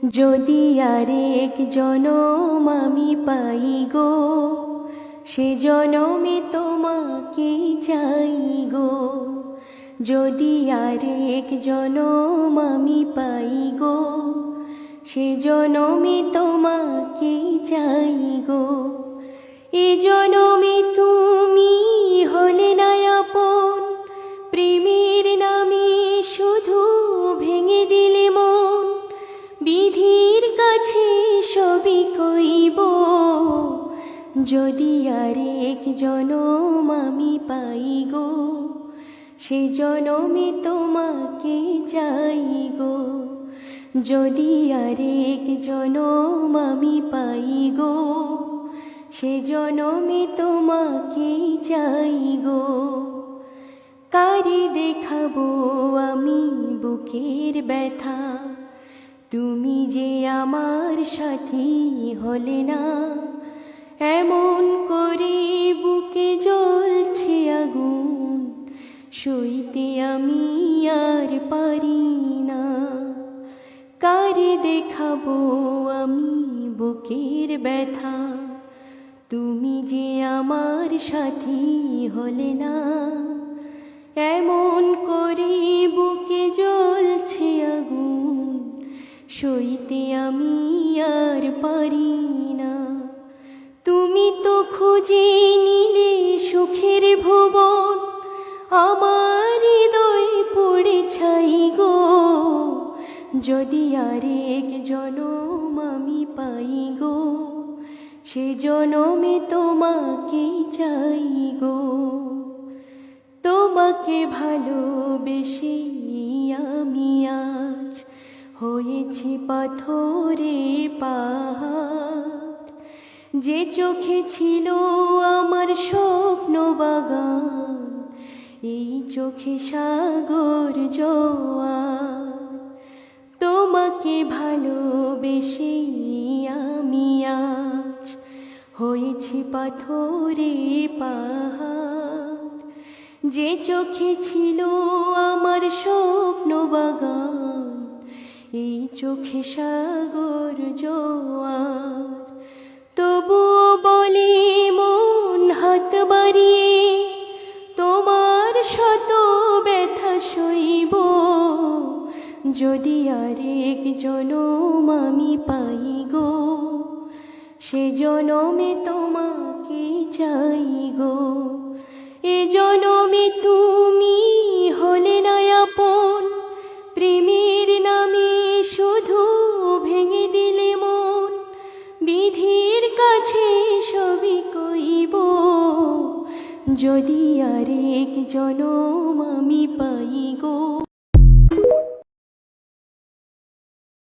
যদি আরেক জনম আমি পাই গো, সে জনমে তোমাকে চাই গো। যদি আরেক জনম আমি পাই গো, সে জনমে তোমাকে চাই গো। এ জনমে তুমি হলে না আপন, প্রেমের নামে শুধু ভেঙে দিলে মন। বিধির কাছে সবই কইব, যদি আরেক জনম আমি পাই গো, সে জনমে তোমাকে চাই গো। যদি আরেক জনম আমি পাই গো, সে জনমে তোমাকে চাই গো। কারে দেখাবো আমি বুকের ব্যথা, তুমি যে আমার সাথী হলে না। এমন করে বুকে জ্বলছে আগুন, সইতে আমি আর পারি না। কারে দেখাবো আমি বুকের ব্যথা, তুমি যে আমার সাথী হলে না। এমন করে বুকে জ্বলছে আগুন, সইতে আমি আর পারি না। তুমি তো খুঁজে নিলে সুখের ভুবন, আমার হৃদয় পড়ে ছাই গো। যদি আরেক জনম আমি পাই গো, সে জনমে তোমাকে চাই গো। তোমাকে ভালোবেসে আমি আজ হয়েছি পাথরে পাহাড়। যে চোখে ছিল আমার স্বপ্ন বাগান, এই চোখে সাগর জোয়ার। তোমাকে ভালোবেসে আমি আজ হয়েছি পাথরে পাহাড়। যে চোখে ছিল আমার স্বপ্ন বাগান, এই চোখে সাগর জোয়ার। তবুও বলে মন হাত বাড়িয়ে, তোমার শত ব্যথা সইব। যদি আরেক জনম আমি পাই গো, সে জনমে তোমাকে চাই গো। এ জনমে তুমি হলে না আপন, প্রেমের নামে শুধু ভেঙে দিলে মন। বিধির কাছে সবই কইব, যদি আরেক জনম আমি পাই গো,